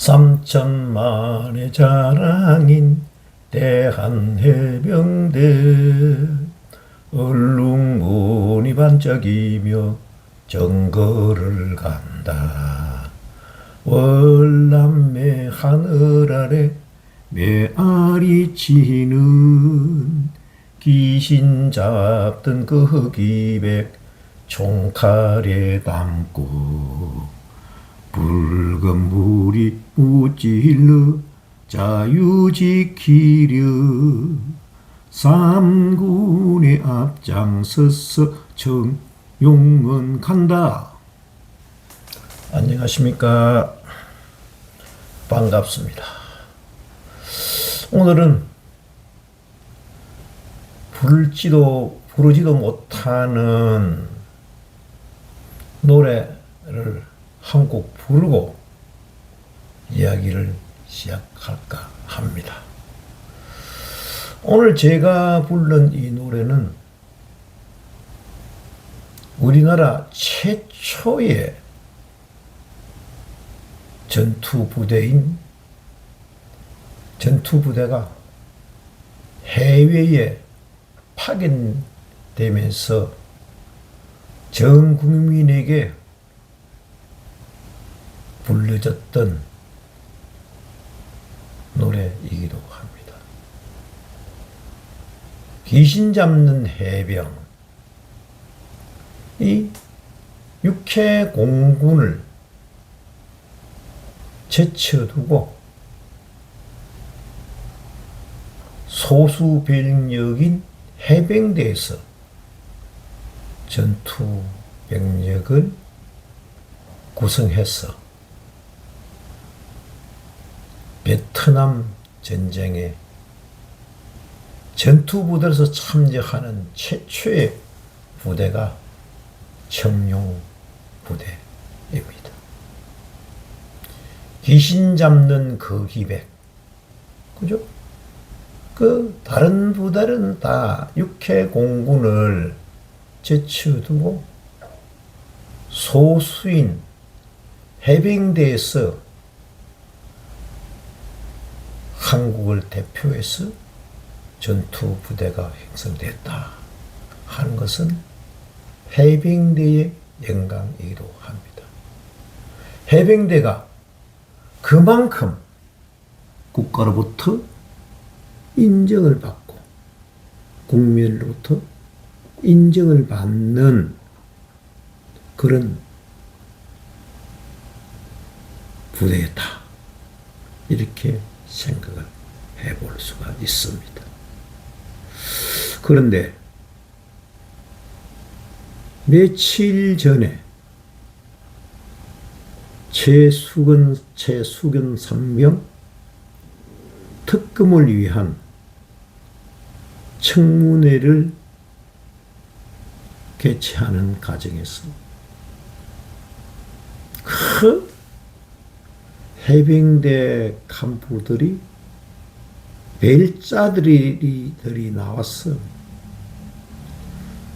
삼천만의 자랑인 대한해병대 얼룩무늬 반짝이며 정거를 간다. 월남매 하늘 아래 메아리 치는 귀신 잡던 그 흑이백 총칼에 담고 붉은 물이 무찔러 자유 지키려 삼군의 앞장서서 청룡은 간다. 안녕하십니까. 반갑습니다. 오늘은 부르지도 못하는 노래를 한 곡 부르고 이야기를 시작할까 합니다. 오늘 제가 부른 이 노래는 우리나라 최초의 전투부대가 해외에 파견되면서 전 국민에게 불려졌던 노래이기도 합니다. 귀신 잡는 해병, 이 육해공군을 제쳐두고 소수병력인 해병대에서 전투병력을 구성해서 베트남 전쟁에 전투부대에서 참여하는 최초의 부대가 청룡 부대입니다. 귀신 잡는 거기백, 그죠? 다른 부대는 다 육해공군을 제쳐두고 소수인 해병대에서 한국을 대표해서 전투부대가 형성됐다 하는 것은 해병대의 영광이기도 합니다. 해병대가 그만큼 국가로부터 인정을 받고 국민으로부터 인정을 받는 그런 부대였다. 이렇게 생각을 해볼 수가 있습니다. 그런데 며칠 전에 최수근 상병 특검을 위한 청문회를 개최하는 과정에서 그 해병대 간부들이 벨짜들이 나와서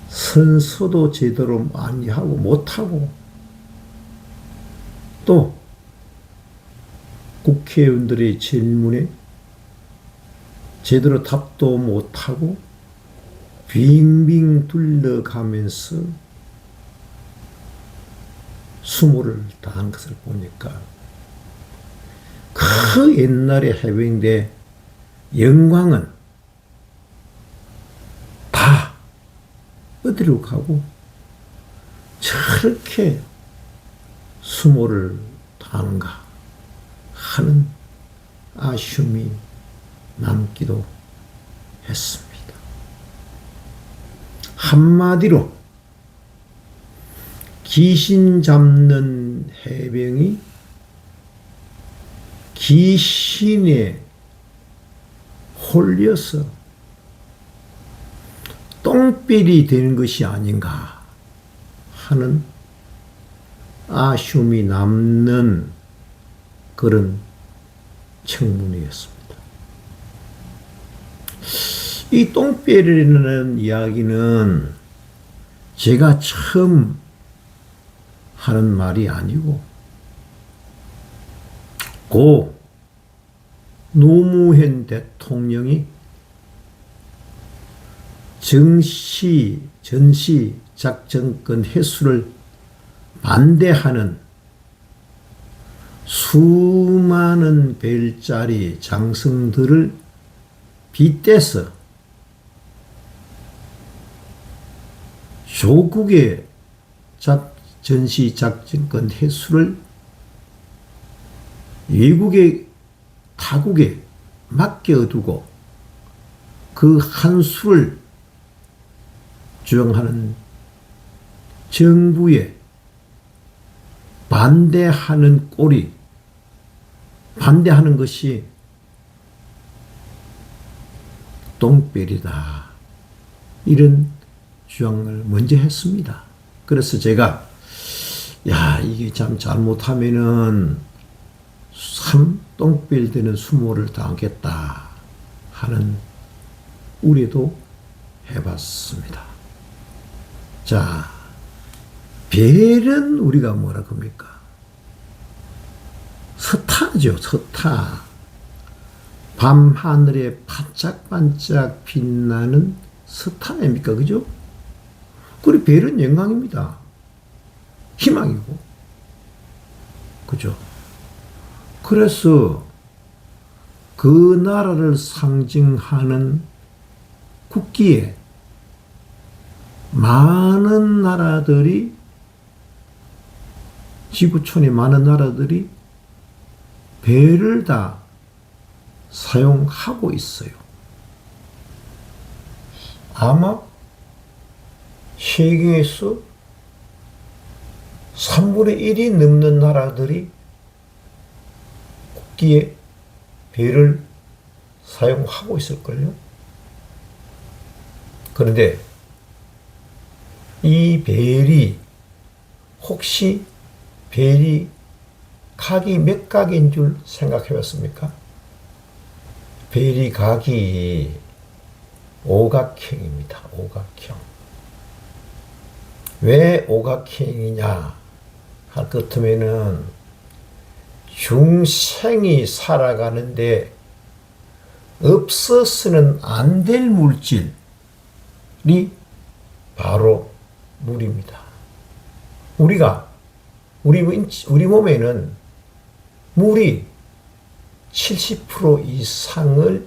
선서도 제대로 많이 하고 못하고 또 국회의원들의 질문에 제대로 답도 못하고 빙빙 둘러가면서 수모를 당한 것을 보니까 그 옛날의 해병대 영광은 다 어디로 가고 저렇게 수모를 당하는가 하는 아쉬움이 남기도 했습니다. 한마디로 귀신 잡는 해병이 귀신에 홀려서 똥별이 되는 것이 아닌가 하는 아쉬움이 남는 그런 청문회였습니다. 이 똥별이라는 이야기는 제가 처음 하는 말이 아니고 고 노무현 대통령이 전시 작전권 회수를 반대하는 수많은 별자리 장성들을 빗대서 조국의 전시 작전권 회수를 외국의 타국에 맡겨두고 그 한 수를 주장하는 정부에 반대하는 꼴이, 반대하는 것이 똥배리다, 이런 주장을 먼저 했습니다. 그래서 제가 이게 참 잘못하면은 참 똥배리 되는 수모를 당하겠다 하는 우려도 해봤습니다. 자, 별은 우리가 뭐라 합니까? 스타죠, 스타. 밤하늘에 반짝반짝 빛나는 스타 아닙니까? 그죠? 그리고 별은 영광입니다. 희망이고. 그죠? 그래서 그 나라를 상징하는 국기에 많은 나라들이, 지구촌의 많은 나라들이 별을 다 사용하고 있어요. 아마 세계에서 3분의 1이 넘는 나라들이 국기에 별을 사용하고 있을걸요. 그런데 이 별이 혹시 별이 각이 몇 각인 줄 생각해 봤습니까? 별이 각이 오각형입니다. 오각형. 왜 오각형이냐 할 것 같으면은 중생이 살아가는데 없어서는 안 될 물질이 바로 물입니다. 우리 몸에는 물이 70% 이상을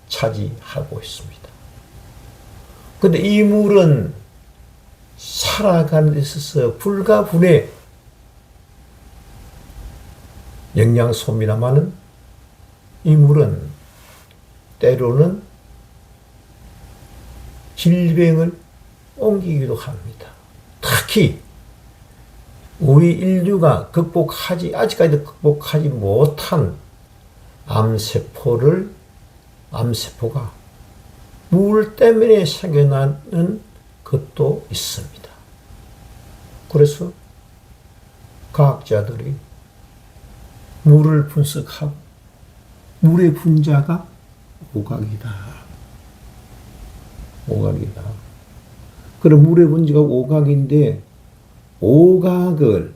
차지하고 있습니다. 근데 이 물은 살아가는 데 있어서 불가분의 영양소입니다마는 이 물은 때로는 질병을 옮기기도 합니다. 특히 우리 인류가 아직까지도 극복하지 못한 암세포가 물 때문에 생겨나는 것도 있습니다. 그래서 과학자들이 물을 분석하고 물의 분자가 오각이다. 그럼 물의 분자가 오각인데 오각을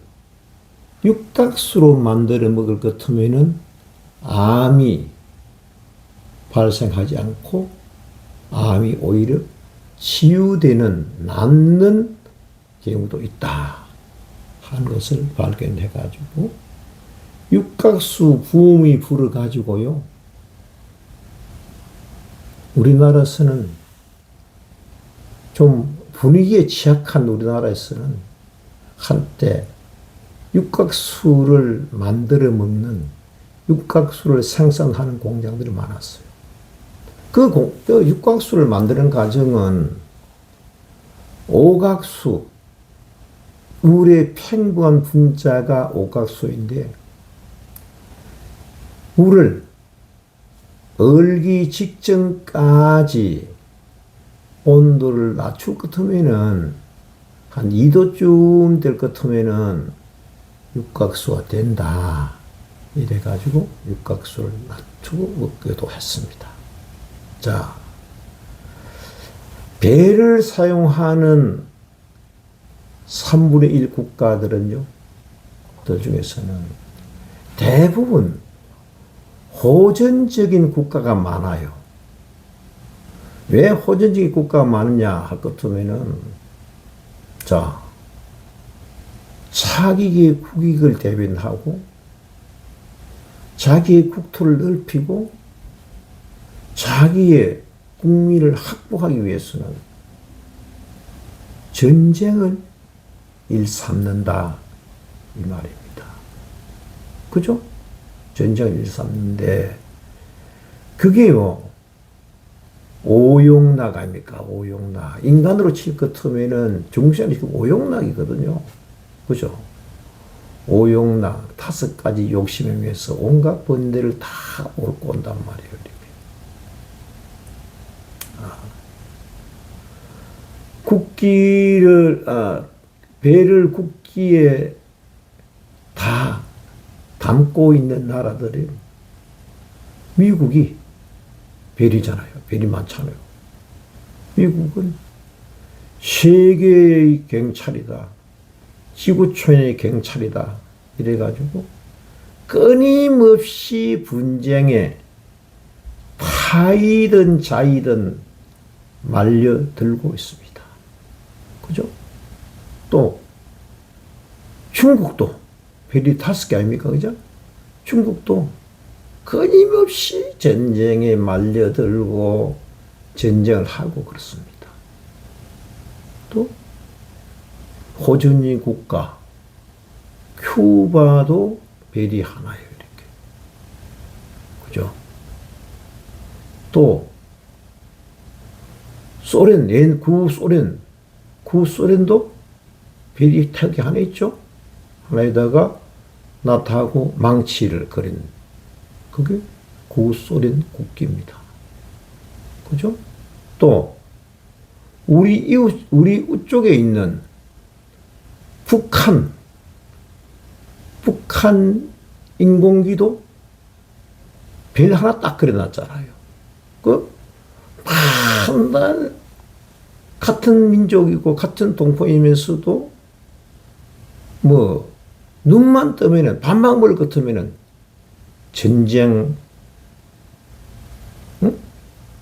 육각수로 만들어 먹을 것 같으면은 암이 발생하지 않고 암이 오히려 낫는 경우도 있다 하는 것을 발견해 가지고 육각수 부음이 불어 가지고요. 우리나라에서는 좀 분위기에 취약한 우리나라에서는 한때 육각수를 만들어 먹는, 육각수를 생산하는 공장들이 많았어요. 그 육각수를 만드는 과정은 오각수, 물의 평범한 분자가 오각수인데 물을 얼기 직전까지 온도를 낮출 것 같으면은 한 2도쯤 될 것 같으면은 육각수가 된다. 이래가지고 육각수를 낮추고 먹기도 했습니다. 자, 배를 사용하는 3분의 1 국가들은요, 그 중에서는 대부분 호전적인 국가가 많아요. 왜 호전적인 국가가 많으냐 할 것 같으면은, 자, 자기의 국익을 대변하고, 자기의 국토를 넓히고, 자기의 국민을 확보하기 위해서는 전쟁을 일삼는다 이 말입니다. 그죠? 전쟁을 일삼는데 그게요 오용락 아닙니까? 오용락. 인간으로 칠 것 같으면은 중시하는 오용락이거든요. 그죠? 오용락 5가지 욕심에 의해서 온갖 번뇌를 다 옳고 온단 말이에요. 이렇게. 국기를 배를 국기에 다 담고 있는 나라들이 미국이 벨이잖아요. 벨이 많잖아요. 미국은 세계의 경찰이다. 지구촌의 경찰이다. 이래가지고 끊임없이 분쟁에 타이든 자이든 말려들고 있습니다. 그죠? 또 중국도 벨이 5개 아닙니까? 그죠? 중국도 끊임없이 전쟁에 말려들고 전쟁을 하고 그렇습니다. 또 호전이 국가 큐바도 벨이 하나예요. 이렇게. 그죠? 또 소련, 구소련도 벨이 타기 하나 있죠? 하나에다가 나타하고 망치를 그린 그게 구소련 국기입니다. 그죠? 또 우리 쪽에 있는 북한 인공기도 벨 하나 딱 그려놨잖아요. 맨날 같은 민족이고 같은 동포이면서도 눈만 뜨면은 밤방울 같으면은 전쟁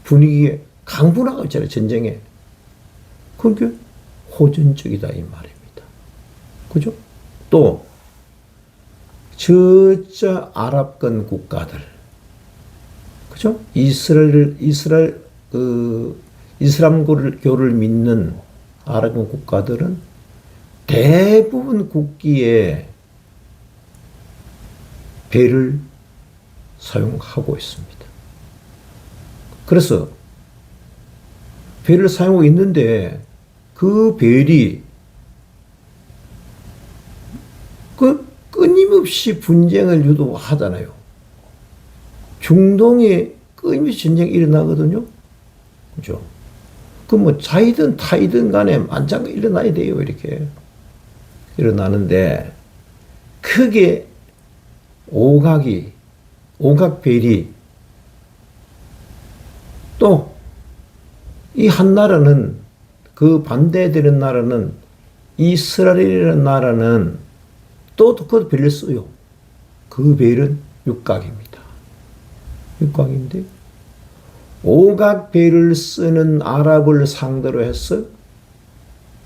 분위기에 강분하고 있잖아요. 전쟁에. 그게 호전적이다 이 말입니다. 그죠? 또 저자 아랍권 국가들, 그죠? 이슬람교를 믿는 아랍권 국가들은 대부분 국기에 벨을 사용하고 있습니다. 그래서 벨을 사용하고 있는데 그 벨이 끊임없이 분쟁을 유도하잖아요. 중동에 끊임없이 전쟁이 일어나거든요. 그죠? 자이든 타이든 간에 만장가 일어나야 돼요. 이렇게. 일어나는데, 크게 오각벨이 또 이 한 나라는 그 반대되는 나라는 이스라엘이라는 나라는 또 그 벨을 써요. 그 벨은 육각입니다. 육각인데 오각벨을 쓰는 아랍을 상대로 해서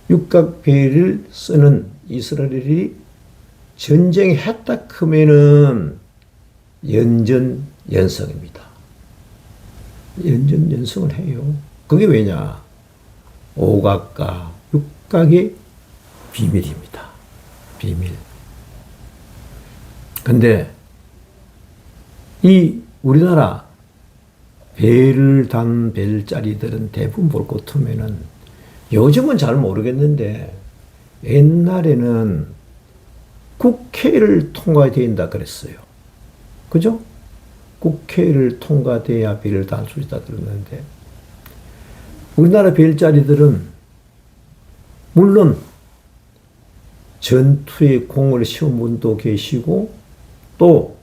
육각벨을 쓰는 이스라엘이 전쟁했다 크면은 연전연승입니다. 연전연승을 해요. 그게 왜냐? 오각과 육각의 비밀입니다. 비밀. 근데 이 우리나라 벨을 단 벨짜리들은 대부분 볼 것 같으면은 요즘은 잘 모르겠는데 옛날에는 국회를 통과해야 된다 그랬어요. 그죠? 국회를 통과돼야 벨을 달 수 있다 그랬는데 우리나라 벨짜리들은 물론 전투에 공을 세운 분도 계시고 또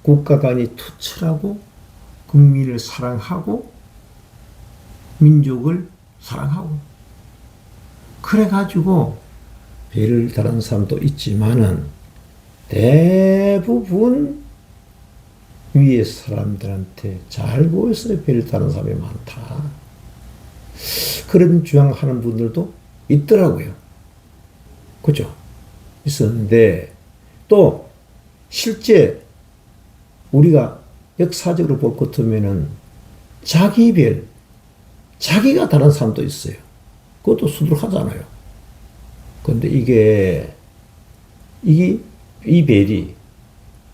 국가 간이 투철하고 국민을 사랑하고 민족을 사랑하고 그래가지고 벨을 달은 사람도 있지만은 대부분 위에 사람들한테 잘 보여서 배를 타는 사람이 많다. 그런 주장하는 분들도 있더라고요. 그죠? 있었는데, 또, 실제 우리가 역사적으로 볼 것 같으면은 자기가 다른 사람도 있어요. 그것도 수두룩하잖아요. 근데 이 벨이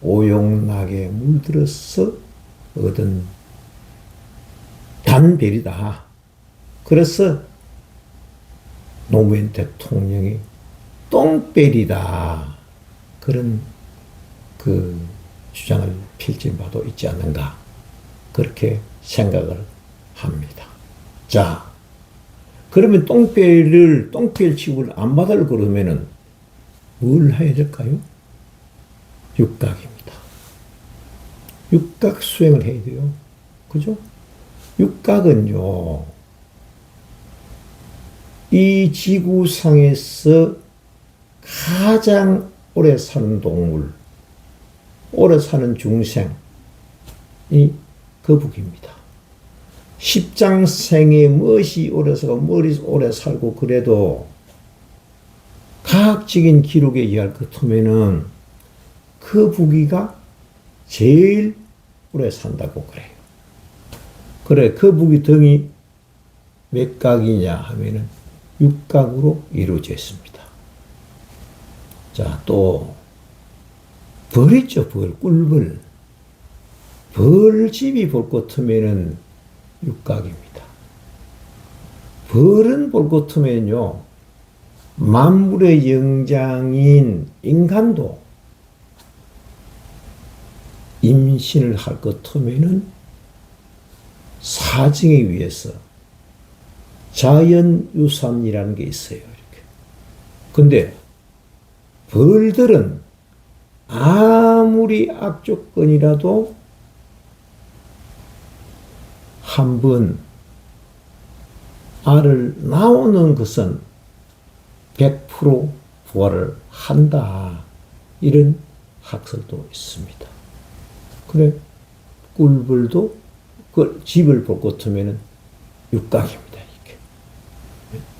오용락에 물들어서 얻은 단벨이다. 그래서 노무현 대통령이 똥벨이다. 그런 주장을 펼친 바도 있지 않는가. 그렇게 생각을 합니다. 자, 그러면 똥벨 취급을 안 받을 그러면은 뭘 해야 될까요? 육각입니다. 육각 수행을 해야 돼요. 그죠? 육각은요, 이 지구상에서 가장 오래 사는 동물, 오래 사는 중생이 거북입니다. 십장생에 무엇이 오래 살고 머리 오래 살고 그래도 과학적인 기록에 의할 것 같으면은 거북이가 제일 오래 산다고 그래요. 그래, 거북이 등이 몇 각이냐 하면은 육각으로 이루어져 있습니다. 자, 또 벌 있죠, 벌, 꿀벌. 벌집이 볼 것 같으면은 육각입니다. 벌은 볼 것 같으면요, 만물의 영장인 인간도 임신을 할 것 같으면은 사정에 의해서 자연유산이라는 게 있어요. 이렇게. 근데 벌들은 아무리 악조건이라도 한번 알을 낳는 것은 100% 부활을 한다. 이런 학설도 있습니다. 그래, 꿀벌도 그 집을 볼 것 같으면 육각입니다. 이렇게.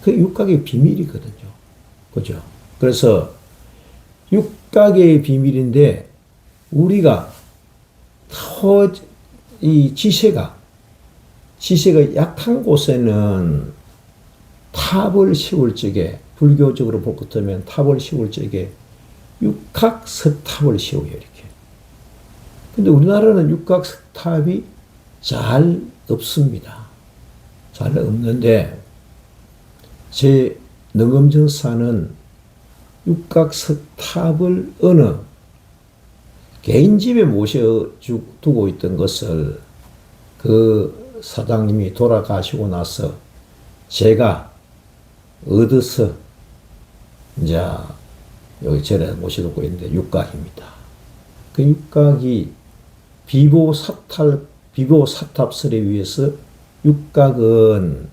그 육각의 비밀이거든요. 그죠? 그래서 육각의 비밀인데 우리가 이 지세가 약한 곳에는 탑을 씌울 적에 불교적으로 볼 것 같으면 탑을 씌울 적에 육각석탑을 씌워요. 이렇게. 근데 우리나라는 육각석탑이 잘 없습니다. 잘 없는데 제 능엄정사는 육각석탑을 어느 개인 집에 모셔두고 있던 것을 그 사장님이 돌아가시고 나서 제가 얻어서 이제 여기 절에 모셔두고 있는데 육각입니다. 그 육각이 비보사탑설에 의해서 육각은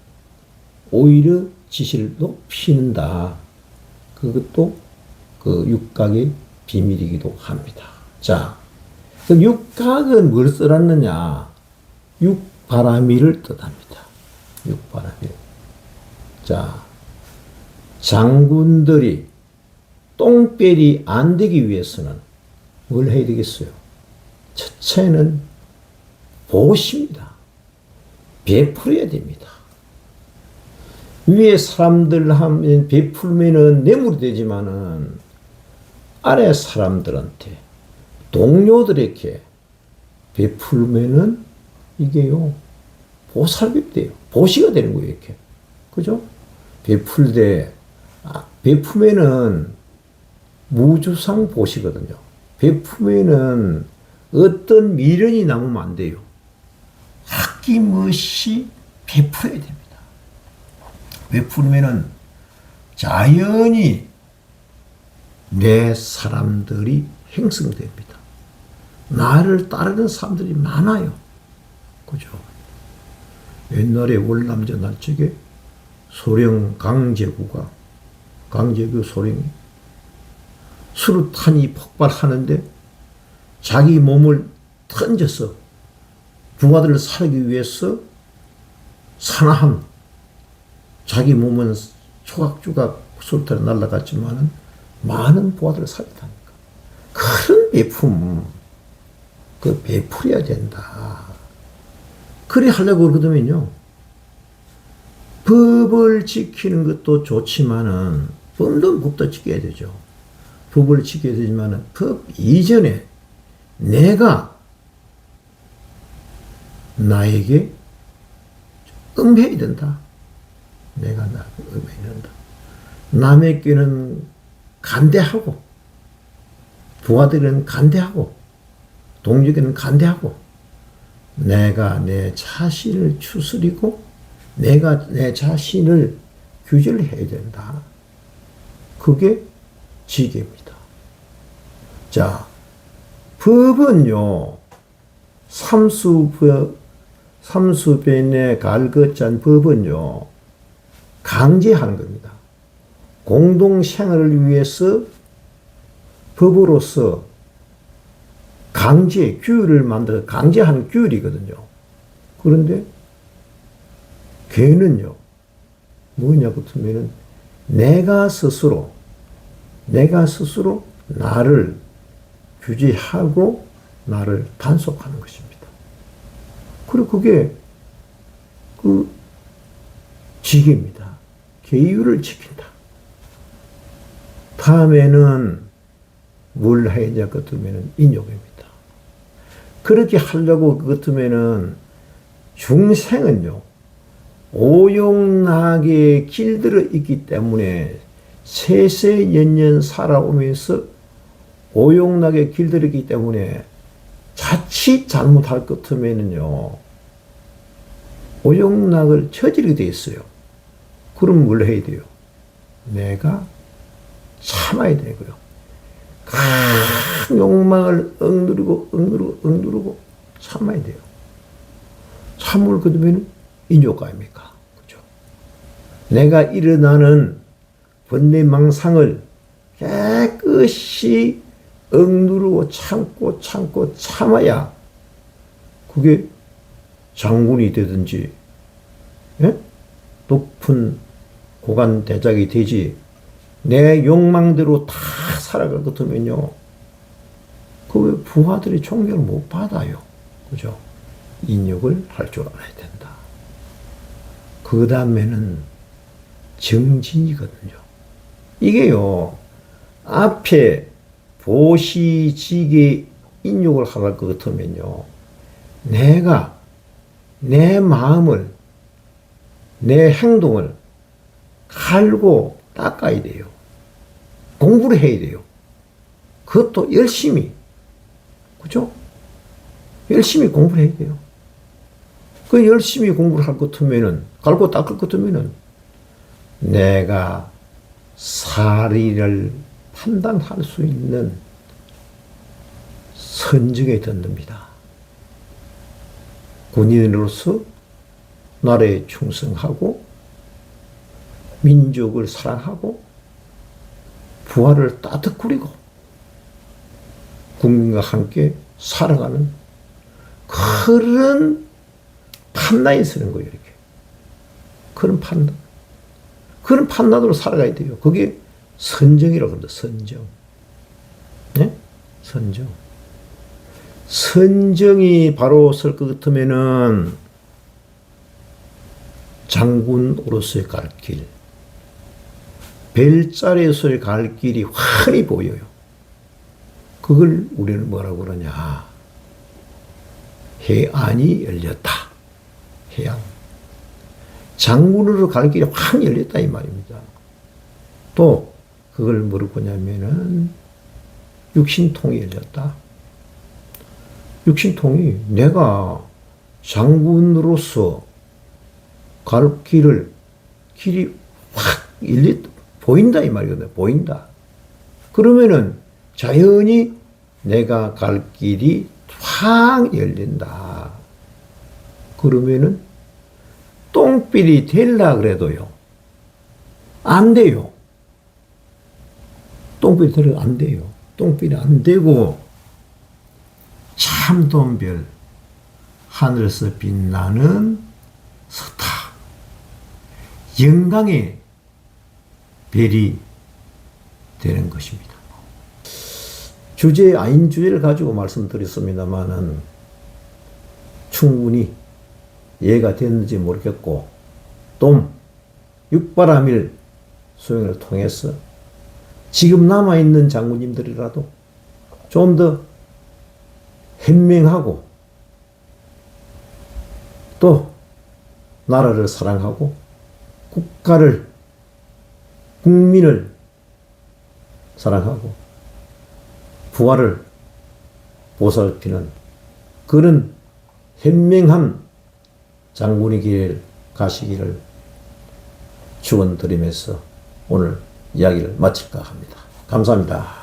오히려 지시를 높이는다. 그것도 그 육각의 비밀이기도 합니다. 자, 그 육각은 뭘 써놨느냐? 육바라밀을 뜻합니다. 육바라밀. 자, 장군들이 똥벨이 안 되기 위해서는 뭘 해야 되겠어요? 첫째는 보십니다. 베풀어야 됩니다. 위에 사람들 하면 베풀면은 뇌물이 되지만은 아래 사람들한테 동료들에게 베풀면은 이게요 보살비 돼요. 보시가 되는 거예요. 이렇게. 그죠? 베푸면은 무주상 보시거든요. 베푸면은 어떤 미련이 남으면 안 돼요. 아낌없이 베풀어야 됩니다. 베풀면은 자연히 내 사람들이 형성됩니다. 나를 따르는 사람들이 많아요. 그죠? 옛날에 월남전 날적에 소령 강제구 소령이 수류탄이 폭발하는데 자기 몸을 던져서 부하들을 살기 위해서 사나한 자기 몸은 조각조각 술탄에 날아갔지만은 많은 부하들을 살렸다니까. 그런 베품, 그 베풀어야 된다. 그리 하려고 그러거든요. 법을 지키는 것도 좋지만은 법도 지켜야 되죠. 법을 지켜야 되지만은 법 이전에 내가 나에게 응해야 된다. 내가 나에게 응해야 된다. 남에게는 간대하고, 부하들은 간대하고, 동료에게는 간대하고, 내가 내 자신을 추스리고, 내가 내 자신을 규제를 해야 된다. 그게 지계입니다. 자, 법은요, 삼수변에 갈것짠 법은요, 강제하는 겁니다. 공동생활을 위해서 법으로서 규율을 만들어 강제하는 규율이거든요. 그런데 죄는요, 뭐냐고 하면은 내가 스스로 나를 규제하고 나를 단속하는 것입니다. 그리고 그게 그 직입니다. 계율을 지킨다. 다음에는 뭘 해야 될 것 같으면 인욕입니다. 그렇게 하려고 그 같으면은 중생은요, 오용락에 길들어 있기 때문에 세세년년 살아오면서 오용락에 길들어 있기 때문에 자칫 잘못할 것 같으면은요, 오용락을 저지르게 돼 있어요. 그럼 뭘 해야 돼요? 내가 참아야 되고요. 큰 욕망을 억누르고 참아야 돼요. 참을 거두면 인욕 아닙니까? 그죠? 내가 일어나는 번뇌망상을 깨끗이 억누르고 참고 참아야 그게 장군이 되든지, 예? 높은 고관 대작이 되지, 내 욕망대로 다 살아갈 것 같으면요, 그 왜 부하들이 존경을 못 받아요. 그죠? 인욕을 할 줄 알아야 된다. 그 다음에는 정진이거든요. 이게요, 앞에 보시지게 인욕을 할 것 같으면요, 내가 내 마음을, 내 행동을 갈고 닦아야 돼요. 공부를 해야 돼요. 그것도 열심히. 그죠? 열심히 공부를 해야 돼요. 그 열심히 공부를 할 것 같으면은, 갈고 닦을 것 같으면은, 내가 사리를 판단할 수 있는 선정에 든답니다. 군인으로서 나라에 충성하고, 민족을 사랑하고, 부하를 따뜻거리고, 국민과 함께 살아가는 그런 판단이 서는 거예요, 이렇게. 그런 판단. 그런 판단으로 살아가야 돼요. 그게 선정이라고 합니다, 선정. 네? 선정. 선정이 바로 설 것 같으면은 장군으로서의 갈 길, 별자리에서의 갈 길이 환히 보여요. 그걸 우리는 뭐라고 그러냐. 해안이 열렸다. 해안. 장군으로 갈 길이 환히 열렸다 이 말입니다. 또 그걸 뭐라고 하냐면은 육신통이 열렸다. 육신통이 내가 장군으로서 갈 길이 확 보인다 이 말이거든요. 보인다. 그러면은 자연히 내가 갈 길이 확 열린다. 그러면은 똥필이 되려 그래도요, 안 돼요. 똥필이 되려 안 돼요. 똥필이 안 되고 참돔별, 하늘에서 빛나는 스타, 영광의 별이 되는 것입니다. 주제 아닌 주제를 가지고 말씀드렸습니다만은 충분히 이해가 됐는지 모르겠고, 또 육바라밀 수행을 통해서 지금 남아있는 장군님들이라도 좀 더 현명하고 또 나라를 사랑하고 국가를, 국민을 사랑하고 부활을 보살피는 그런 현명한 장군의 길 가시기를 축원드리면서 오늘 이야기를 마칠까 합니다. 감사합니다.